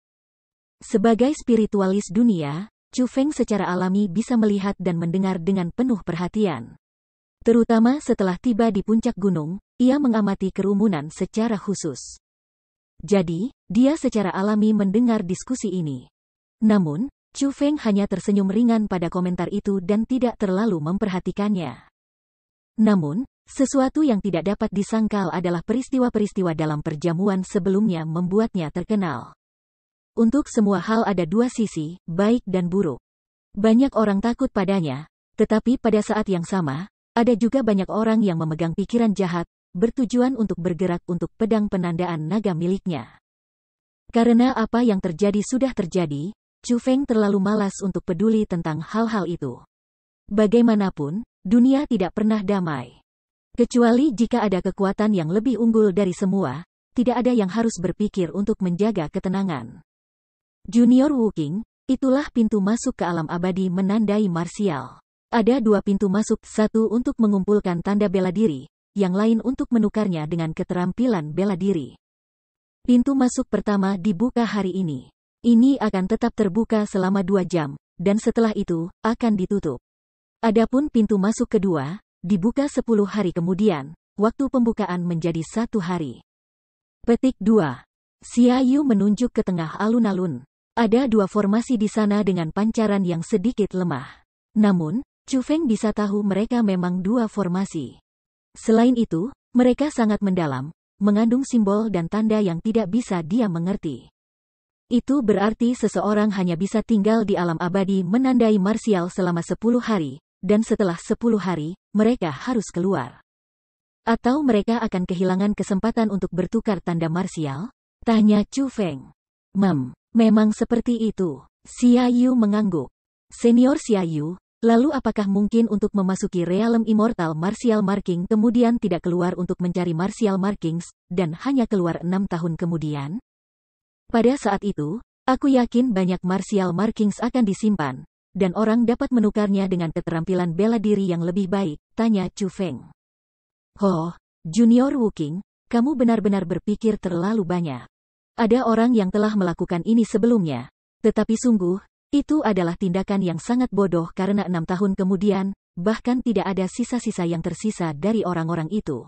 Sebagai spiritualis dunia, Chu Feng secara alami bisa melihat dan mendengar dengan penuh perhatian. Terutama setelah tiba di puncak gunung, ia mengamati kerumunan secara khusus. Jadi, dia secara alami mendengar diskusi ini. Namun, Chu Feng hanya tersenyum ringan pada komentar itu dan tidak terlalu memperhatikannya. Namun, sesuatu yang tidak dapat disangkal adalah peristiwa-peristiwa dalam perjamuan sebelumnya membuatnya terkenal. Untuk semua hal ada dua sisi, baik dan buruk. Banyak orang takut padanya, tetapi pada saat yang sama, ada juga banyak orang yang memegang pikiran jahat, bertujuan untuk bergerak untuk pedang penandaan naga miliknya. Karena apa yang terjadi sudah terjadi, Chu Feng terlalu malas untuk peduli tentang hal-hal itu. Bagaimanapun, dunia tidak pernah damai. Kecuali jika ada kekuatan yang lebih unggul dari semua, tidak ada yang harus berpikir untuk menjaga ketenangan. Junior Wuking, itulah pintu masuk ke alam abadi menandai marsial. Ada dua pintu masuk, satu untuk mengumpulkan tanda bela diri, yang lain untuk menukarnya dengan keterampilan bela diri. Pintu masuk pertama dibuka hari ini. Ini akan tetap terbuka selama 2 jam, dan setelah itu, akan ditutup. Adapun pintu masuk kedua, dibuka 10 hari kemudian, waktu pembukaan menjadi 1 hari. Petik 2. Xia Yu menunjuk ke tengah alun-alun. Ada 2 formasi di sana dengan pancaran yang sedikit lemah. Namun, Chu Feng bisa tahu mereka memang 2 formasi. Selain itu, mereka sangat mendalam, mengandung simbol dan tanda yang tidak bisa dia mengerti. Itu berarti seseorang hanya bisa tinggal di alam abadi menandai marsial selama 10 hari, dan setelah 10 hari, mereka harus keluar. Atau mereka akan kehilangan kesempatan untuk bertukar tanda marsial? Tanya Chu Feng. Memang seperti itu. Xia Yu mengangguk. Senior Xia Yu, lalu apakah mungkin untuk memasuki Realm Immortal Martial Marking kemudian tidak keluar untuk mencari Martial Markings, dan hanya keluar 6 tahun kemudian? Pada saat itu, aku yakin banyak Martial Markings akan disimpan, dan orang dapat menukarnya dengan keterampilan bela diri yang lebih baik, tanya Chu Feng. Oh, Junior Wuking, kamu benar-benar berpikir terlalu banyak. Ada orang yang telah melakukan ini sebelumnya, tetapi sungguh, itu adalah tindakan yang sangat bodoh karena 6 tahun kemudian, bahkan tidak ada sisa-sisa yang tersisa dari orang-orang itu.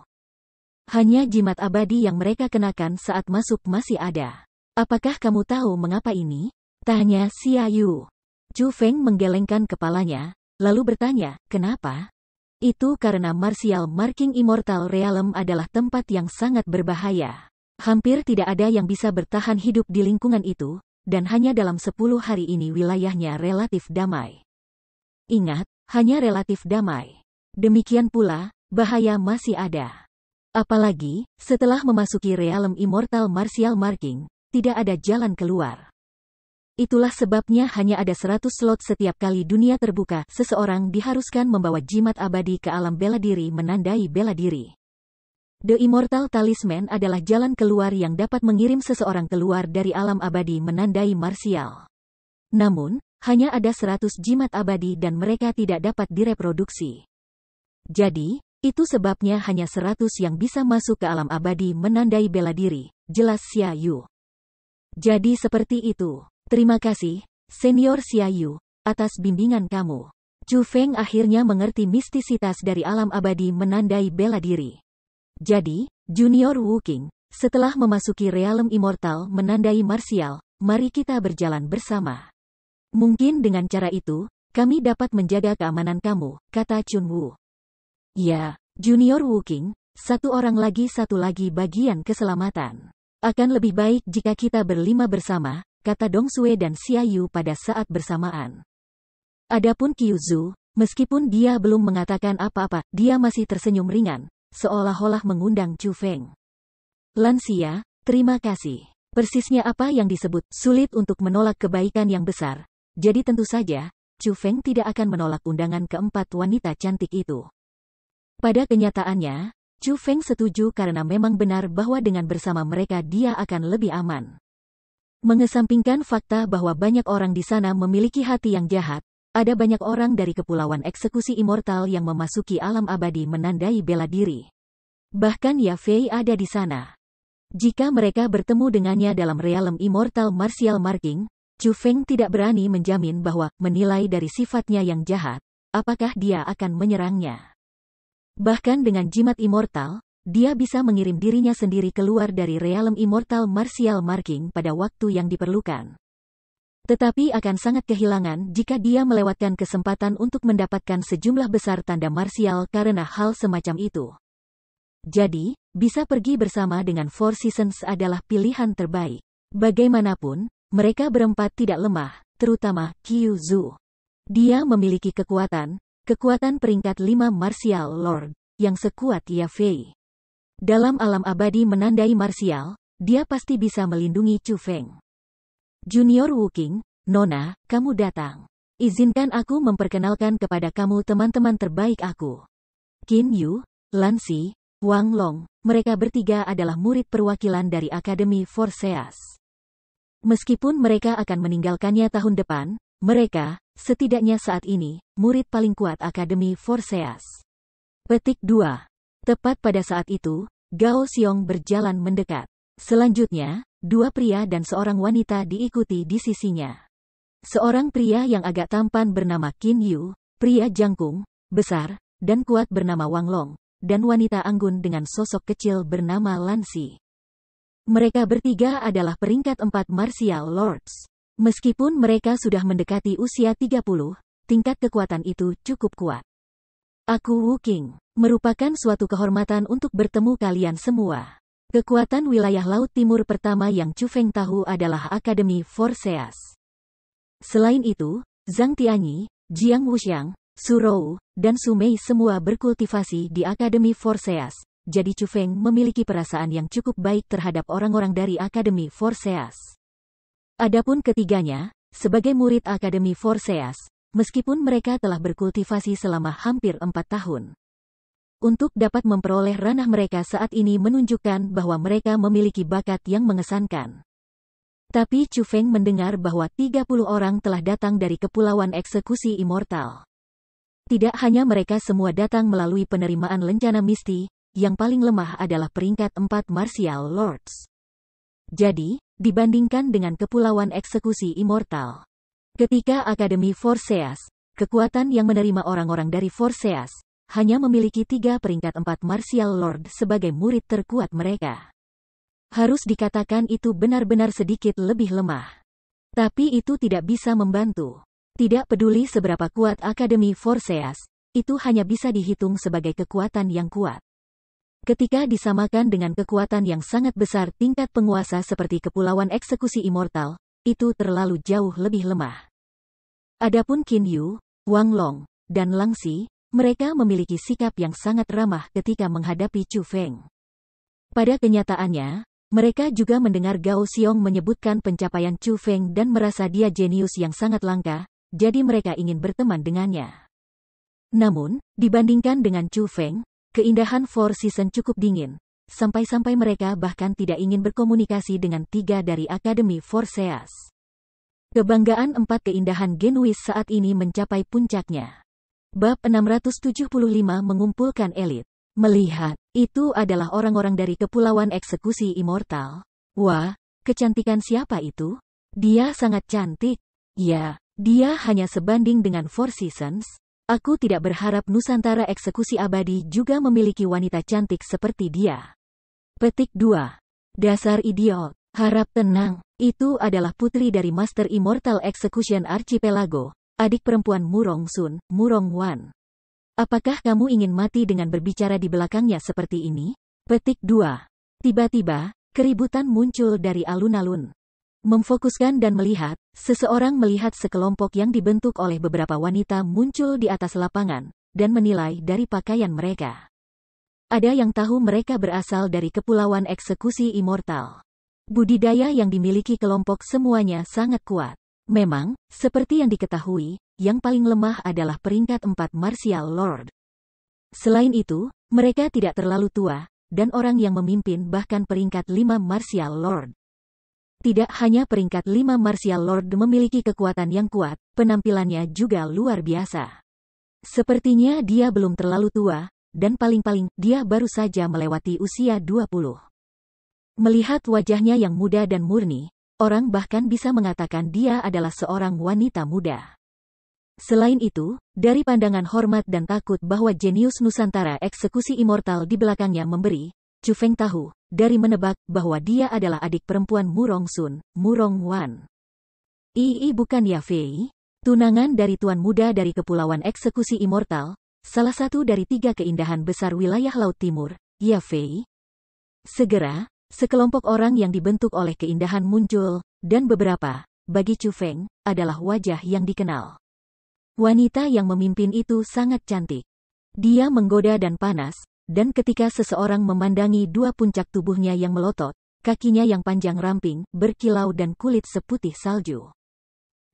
Hanya jimat abadi yang mereka kenakan saat masuk masih ada. Apakah kamu tahu mengapa ini? Tanya Xia Yu. Chu Feng menggelengkan kepalanya, lalu bertanya, kenapa? Itu karena Martial Marking Immortal Realm adalah tempat yang sangat berbahaya. Hampir tidak ada yang bisa bertahan hidup di lingkungan itu, dan hanya dalam 10 hari ini wilayahnya relatif damai. Ingat, hanya relatif damai. Demikian pula, bahaya masih ada. Apalagi, setelah memasuki Realm Immortal Martial Marking, tidak ada jalan keluar. Itulah sebabnya hanya ada 100 slot setiap kali dunia terbuka, seseorang diharuskan membawa jimat abadi ke alam bela diri menandai bela diri. The Immortal Talisman adalah jalan keluar yang dapat mengirim seseorang keluar dari alam abadi menandai marsial. Namun, hanya ada 100 jimat abadi dan mereka tidak dapat direproduksi. Jadi, itu sebabnya hanya 100 yang bisa masuk ke alam abadi menandai bela diri, jelas Xia Yu. Jadi seperti itu. Terima kasih, Senior Xia Yu, atas bimbingan kamu. Chu Feng akhirnya mengerti mistisitas dari alam abadi menandai bela diri. Jadi, Junior Wuking, setelah memasuki Realm Immortal menandai marsial, mari kita berjalan bersama. Mungkin dengan cara itu, kami dapat menjaga keamanan kamu, kata Chun Wu. Ya, Junior Wuking, satu lagi bagian keselamatan. Akan lebih baik jika kita berlima bersama, kata Dong Sue dan Xia Yu pada saat bersamaan. Adapun Qiu Zhu, meskipun dia belum mengatakan apa-apa, dia masih tersenyum ringan, seolah-olah mengundang Chu Feng. Lansia, terima kasih. Persisnya apa yang disebut, sulit untuk menolak kebaikan yang besar. Jadi tentu saja, Chu Feng tidak akan menolak undangan keempat wanita cantik itu. Pada kenyataannya, Chu Feng setuju karena memang benar bahwa dengan bersama mereka dia akan lebih aman. Mengesampingkan fakta bahwa banyak orang di sana memiliki hati yang jahat, ada banyak orang dari Kepulauan Eksekusi Immortal yang memasuki alam abadi menandai bela diri. Bahkan Ya Fei ada di sana. Jika mereka bertemu dengannya dalam Realm Immortal Martial Marking, Chu Feng tidak berani menjamin bahwa, menilai dari sifatnya yang jahat, apakah dia akan menyerangnya. Bahkan dengan jimat immortal, dia bisa mengirim dirinya sendiri keluar dari realm immortal martial marking pada waktu yang diperlukan. Tetapi akan sangat kehilangan jika dia melewatkan kesempatan untuk mendapatkan sejumlah besar tanda martial karena hal semacam itu. Jadi, bisa pergi bersama dengan Four Seasons adalah pilihan terbaik. Bagaimanapun, mereka berempat tidak lemah, terutama Qiu Zhu. Dia memiliki kekuatan peringkat 5 martial lord, yang sekuat Ye Fei. Dalam alam abadi menandai martial, dia pasti bisa melindungi Chu Feng. Junior Wuking, Nona, kamu datang. Izinkan aku memperkenalkan kepada kamu teman-teman terbaik aku. Qin Yu, Lan Xi, Wang Long, mereka bertiga adalah murid perwakilan dari Akademi Forseas. Meskipun mereka akan meninggalkannya tahun depan, mereka, setidaknya saat ini, murid paling kuat Akademi Forseas. Petik 2. Tepat pada saat itu, Gao Xiong berjalan mendekat. Selanjutnya, 2 pria dan seorang wanita diikuti di sisinya. Seorang pria yang agak tampan bernama Qin Yu, pria jangkung, besar, dan kuat bernama Wang Long, dan wanita anggun dengan sosok kecil bernama Lan Xi. Mereka bertiga adalah peringkat 4 martial lords. Meskipun mereka sudah mendekati usia 30, tingkat kekuatan itu cukup kuat. Aku Wuking, merupakan suatu kehormatan untuk bertemu kalian semua. Kekuatan wilayah Laut Timur pertama yang Chu Feng tahu adalah Akademi Forseas. Selain itu, Zhang Tianyi, Jiang Wuxiang, Su Rou, dan Su Mei semua berkultivasi di Akademi Forseas, jadi Chu Feng memiliki perasaan yang cukup baik terhadap orang-orang dari Akademi Forseas. Adapun ketiganya, sebagai murid Akademi Forseas, meskipun mereka telah berkultivasi selama hampir 4 tahun. Untuk dapat memperoleh ranah mereka saat ini menunjukkan bahwa mereka memiliki bakat yang mengesankan. Tapi Chu Feng mendengar bahwa 30 orang telah datang dari Kepulauan Eksekusi Immortal. Tidak hanya mereka semua datang melalui penerimaan lencana misti, yang paling lemah adalah peringkat 4 martial lords. Jadi, dibandingkan dengan Kepulauan Eksekusi Immortal, ketika Akademi Forseas, kekuatan yang menerima orang-orang dari Forseas, hanya memiliki 3 peringkat 4 martial lord sebagai murid terkuat mereka. Harus dikatakan itu benar-benar sedikit lebih lemah. Tapi itu tidak bisa membantu. Tidak peduli seberapa kuat Akademi Forseas, itu hanya bisa dihitung sebagai kekuatan yang kuat. Ketika disamakan dengan kekuatan yang sangat besar tingkat penguasa seperti Kepulauan Eksekusi Immortal, itu terlalu jauh lebih lemah. Adapun Qin Yu, Wang Long, dan Lan Xi, mereka memiliki sikap yang sangat ramah ketika menghadapi Chu Feng. Pada kenyataannya, mereka juga mendengar Gao Xiong menyebutkan pencapaian Chu Feng dan merasa dia jenius yang sangat langka, jadi mereka ingin berteman dengannya. Namun, dibandingkan dengan Chu Feng, keindahan Four Seasons cukup dingin, sampai-sampai mereka bahkan tidak ingin berkomunikasi dengan 3 dari Akademi Forseas. Kebanggaan 4 keindahan genuis saat ini mencapai puncaknya. Bab 675 mengumpulkan elit. Melihat, itu adalah orang-orang dari Kepulauan Eksekusi Immortal. Wah, kecantikan siapa itu? Dia sangat cantik. Ya, dia hanya sebanding dengan Four Seasons. Aku tidak berharap Nusantara Eksekusi Abadi juga memiliki wanita cantik seperti dia. Petik 2. Dasar idiot. Harap tenang, itu adalah putri dari Master Immortal Execution Archipelago, adik perempuan Murong Sun, Murong Wan. Apakah kamu ingin mati dengan berbicara di belakangnya seperti ini? Petik 2. Tiba-tiba, keributan muncul dari alun-alun. Memfokuskan dan melihat, seseorang melihat sekelompok yang dibentuk oleh beberapa wanita muncul di atas lapangan, dan menilai dari pakaian mereka. Ada yang tahu mereka berasal dari Kepulauan Eksekusi Immortal. Budidaya yang dimiliki kelompok semuanya sangat kuat. Memang, seperti yang diketahui, yang paling lemah adalah peringkat 4 martial lord. Selain itu, mereka tidak terlalu tua, dan orang yang memimpin bahkan peringkat 5 martial lord. Tidak hanya peringkat 5 martial lord memiliki kekuatan yang kuat, penampilannya juga luar biasa. Sepertinya dia belum terlalu tua, dan paling-paling, dia baru saja melewati usia 20. Melihat wajahnya yang muda dan murni, orang bahkan bisa mengatakan dia adalah seorang wanita muda. Selain itu, dari pandangan hormat dan takut bahwa jenius Nusantara eksekusi immortal di belakangnya memberi, Chu Feng tahu, dari menebak bahwa dia adalah adik perempuan Murong Sun, Murong Wan. Bukan Ya Fei, tunangan dari tuan muda dari Kepulauan Eksekusi Immortal, salah satu dari 3 keindahan besar wilayah Laut Timur, Ya Fei. Segera, sekelompok orang yang dibentuk oleh keindahan muncul, dan beberapa, bagi Chu Feng, adalah wajah yang dikenal. Wanita yang memimpin itu sangat cantik. Dia menggoda dan panas, dan ketika seseorang memandangi 2 puncak tubuhnya yang melotot, kakinya yang panjang ramping, berkilau dan kulit seputih salju.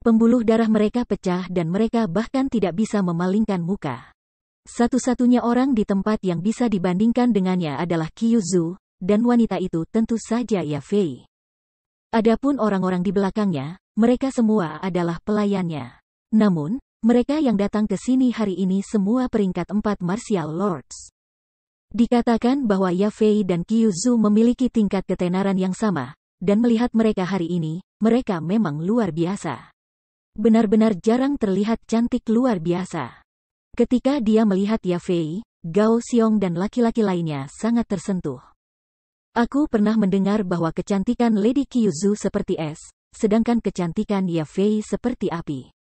Pembuluh darah mereka pecah dan mereka bahkan tidak bisa memalingkan muka. Satu-satunya orang di tempat yang bisa dibandingkan dengannya adalah Qiu Zhu, dan wanita itu tentu saja Ya Fei. Adapun orang-orang di belakangnya, mereka semua adalah pelayannya. Namun, mereka yang datang ke sini hari ini semua peringkat 4 Martial Lords. Dikatakan bahwa Ya Fei dan Qiu Zhu memiliki tingkat ketenaran yang sama, dan melihat mereka hari ini, mereka memang luar biasa. Benar-benar jarang terlihat cantik luar biasa. Ketika dia melihat Ya Fei, Gao Xiong dan laki-laki lainnya sangat tersentuh. Aku pernah mendengar bahwa kecantikan Lady Qiu Zhu seperti es, sedangkan kecantikan Ya Fei seperti api.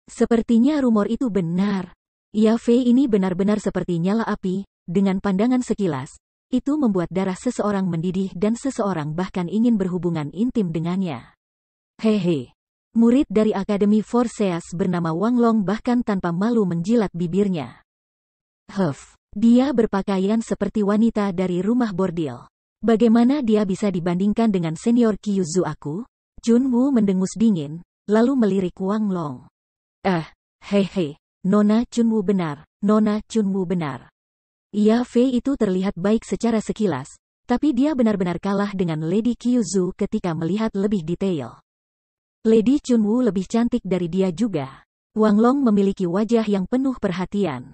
Sepertinya rumor itu benar. Ya Fei ini benar-benar seperti nyala api, dengan pandangan sekilas, itu membuat darah seseorang mendidih dan seseorang bahkan ingin berhubungan intim dengannya. Hehe. Murid dari Akademi Forseas bernama Wang Long bahkan tanpa malu menjilat bibirnya. Dia berpakaian seperti wanita dari rumah bordil. Bagaimana dia bisa dibandingkan dengan senior Qiu Zhu aku? Chun Wu mendengus dingin, lalu melirik Wang Long. Hehe, Nona Chun Wu benar, Nona Chun Wu benar. Ya Fei itu terlihat baik secara sekilas, tapi dia benar-benar kalah dengan Lady Qiu Zhu ketika melihat lebih detail. Lady Chun Wu lebih cantik dari dia juga. Wang Long memiliki wajah yang penuh perhatian.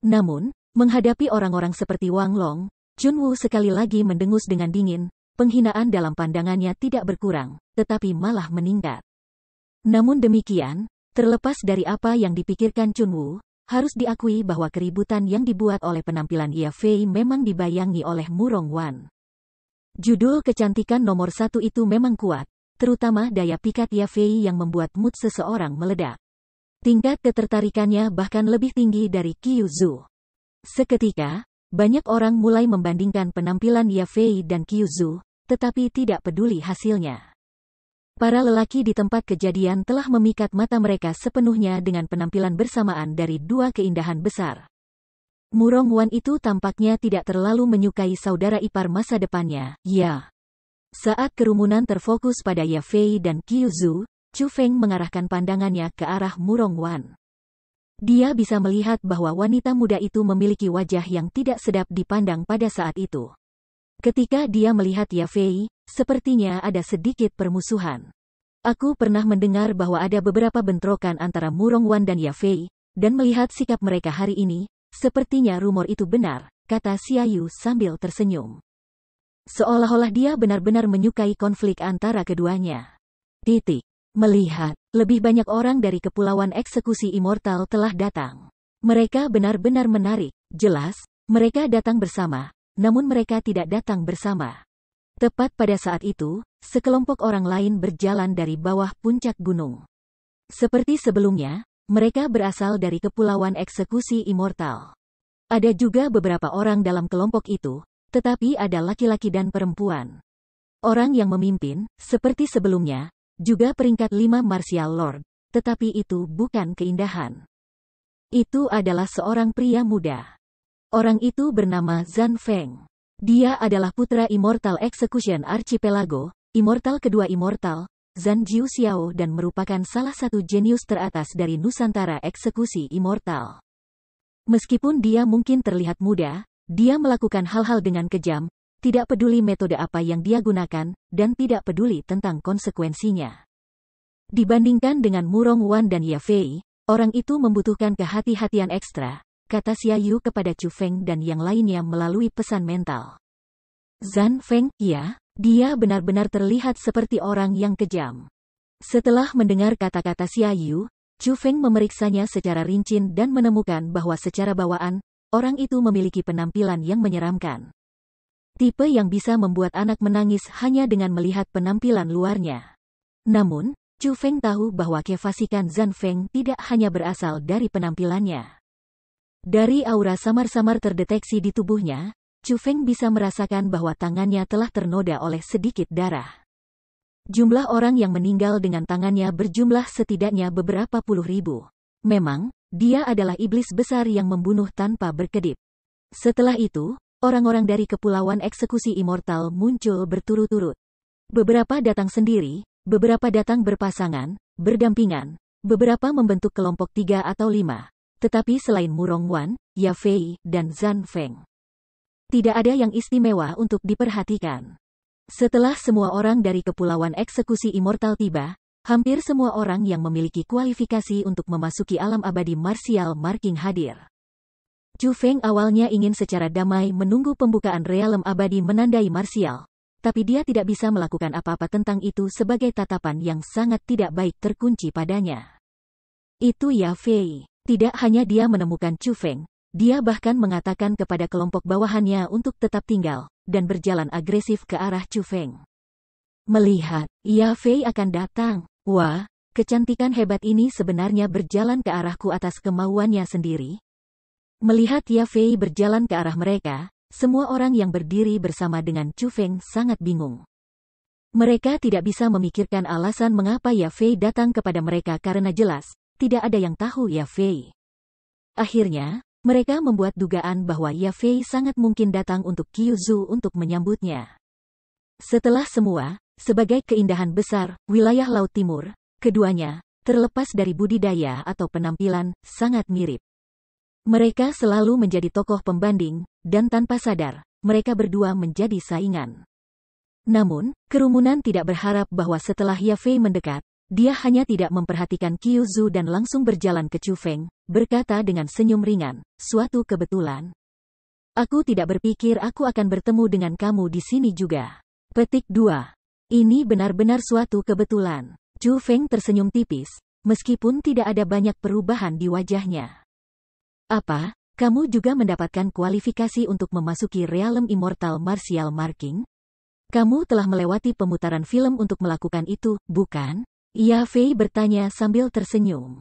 Namun, menghadapi orang-orang seperti Wang Long, Chun Wu sekali lagi mendengus dengan dingin, penghinaan dalam pandangannya tidak berkurang, tetapi malah meningkat. Namun demikian, terlepas dari apa yang dipikirkan Chun Wu, harus diakui bahwa keributan yang dibuat oleh penampilan Ya Fei memang dibayangi oleh Murong Wan. Judul kecantikan nomor 1 itu memang kuat, terutama daya pikat Ya Fei yang membuat mood seseorang meledak. Tingkat ketertarikannya bahkan lebih tinggi dari Qiu Zhu. Seketika, banyak orang mulai membandingkan penampilan Ya Fei dan Qiu Zhu, tetapi tidak peduli hasilnya. Para lelaki di tempat kejadian telah memikat mata mereka sepenuhnya dengan penampilan bersamaan dari 2 keindahan besar. Murong Wan itu tampaknya tidak terlalu menyukai saudara ipar masa depannya, ya. Saat kerumunan terfokus pada Ya Fei dan Qiu Zhu, Chu Feng mengarahkan pandangannya ke arah Murong Wan. Dia bisa melihat bahwa wanita muda itu memiliki wajah yang tidak sedap dipandang pada saat itu. Ketika dia melihat Ya Fei, sepertinya ada sedikit permusuhan. Aku pernah mendengar bahwa ada beberapa bentrokan antara Murong Wan dan Ya Fei, dan melihat sikap mereka hari ini, sepertinya rumor itu benar, kata Xia Yu sambil tersenyum. Seolah-olah dia benar-benar menyukai konflik antara keduanya. Melihat, lebih banyak orang dari Kepulauan Eksekusi Immortal telah datang. Mereka benar-benar menarik, jelas, mereka datang bersama, namun mereka tidak datang bersama. Tepat pada saat itu, sekelompok orang lain berjalan dari bawah puncak gunung. Seperti sebelumnya, mereka berasal dari Kepulauan Eksekusi Immortal. Ada juga beberapa orang dalam kelompok itu, tetapi ada laki-laki dan perempuan. Orang yang memimpin, seperti sebelumnya, juga peringkat 5 Martial Lord, tetapi itu bukan keindahan. Itu adalah seorang pria muda. Orang itu bernama Zhan Feng. Dia adalah putra Immortal Execution Archipelago, Immortal kedua Immortal, Zhan Jiu Xiao dan merupakan salah satu jenius teratas dari Nusantara Eksekusi Immortal. Meskipun dia mungkin terlihat muda, dia melakukan hal-hal dengan kejam, tidak peduli metode apa yang dia gunakan, dan tidak peduli tentang konsekuensinya. Dibandingkan dengan Murong Wan dan Ya Fei, orang itu membutuhkan kehati-hatian ekstra, kata Xia Yu kepada Chu Feng dan yang lainnya melalui pesan mental. Zhan Feng, ya, Dia benar-benar terlihat seperti orang yang kejam. Setelah mendengar kata-kata Xia Yu, Chu Feng memeriksanya secara rinci dan menemukan bahwa secara bawaan, orang itu memiliki penampilan yang menyeramkan. Tipe yang bisa membuat anak menangis hanya dengan melihat penampilan luarnya. Namun, Chu Feng tahu bahwa kefasikan Zhan Feng tidak hanya berasal dari penampilannya. Dari aura samar-samar terdeteksi di tubuhnya, Chu Feng bisa merasakan bahwa tangannya telah ternoda oleh sedikit darah. Jumlah orang yang meninggal dengan tangannya berjumlah setidaknya beberapa puluh ribu. Memang, dia adalah iblis besar yang membunuh tanpa berkedip. Setelah itu, orang-orang dari Kepulauan Eksekusi Immortal muncul berturut-turut. Beberapa datang sendiri, beberapa datang berpasangan, berdampingan, beberapa membentuk kelompok 3 atau 5. Tetapi selain Murong Wan, Ya Fei, dan Zhan Feng, tidak ada yang istimewa untuk diperhatikan. Setelah semua orang dari Kepulauan Eksekusi Immortal tiba, hampir semua orang yang memiliki kualifikasi untuk memasuki alam abadi martial marking hadir. Chu Feng awalnya ingin secara damai menunggu pembukaan realem abadi menandai martial, tapi dia tidak bisa melakukan apa-apa tentang itu sebagai tatapan yang sangat tidak baik terkunci padanya. Itu Ya Fei. Tidak hanya dia menemukan Chu Feng, dia bahkan mengatakan kepada kelompok bawahannya untuk tetap tinggal, dan berjalan agresif ke arah Chu Feng. Melihat Ya Fei akan datang, wah, kecantikan hebat ini sebenarnya berjalan ke arahku atas kemauannya sendiri. Melihat Ya Fei berjalan ke arah mereka, semua orang yang berdiri bersama dengan Chu Feng sangat bingung. Mereka tidak bisa memikirkan alasan mengapa Ya Fei datang kepada mereka karena jelas, tidak ada yang tahu Ya Fei. Akhirnya, mereka membuat dugaan bahwa Ya Fei sangat mungkin datang untuk Kyuzu untuk menyambutnya. Setelah semua, sebagai keindahan besar, wilayah Laut Timur, keduanya, terlepas dari budidaya atau penampilan, sangat mirip. Mereka selalu menjadi tokoh pembanding, dan tanpa sadar, mereka berdua menjadi saingan. Namun, kerumunan tidak berharap bahwa setelah Ya Fei mendekat, dia hanya tidak memperhatikan Kyuzu dan langsung berjalan ke Chu Feng, berkata dengan senyum ringan, suatu kebetulan. Aku tidak berpikir aku akan bertemu dengan kamu di sini juga. Petik 2. Ini benar-benar suatu kebetulan. Chu Feng tersenyum tipis, meskipun tidak ada banyak perubahan di wajahnya. Apa, kamu juga mendapatkan kualifikasi untuk memasuki realem Immortal Martial Marking? Kamu telah melewati pemutaran film untuk melakukan itu, bukan? Ya Fei bertanya sambil tersenyum.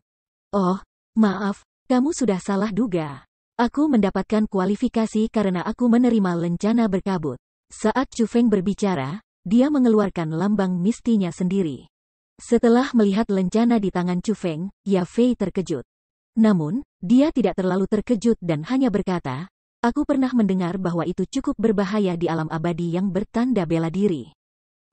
Oh, maaf, kamu sudah salah duga. Aku mendapatkan kualifikasi karena aku menerima lencana berkabut. Saat Chu Feng berbicara, dia mengeluarkan lambang mistinya sendiri. Setelah melihat lencana di tangan Chu Feng, Ya Fei terkejut. Namun, dia tidak terlalu terkejut dan hanya berkata, aku pernah mendengar bahwa itu cukup berbahaya di alam abadi yang bertanda bela diri.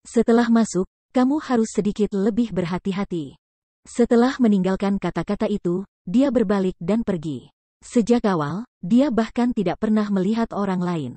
Setelah masuk, kamu harus sedikit lebih berhati-hati. Setelah meninggalkan kata-kata itu, dia berbalik dan pergi. Sejak awal, dia bahkan tidak pernah melihat orang lain.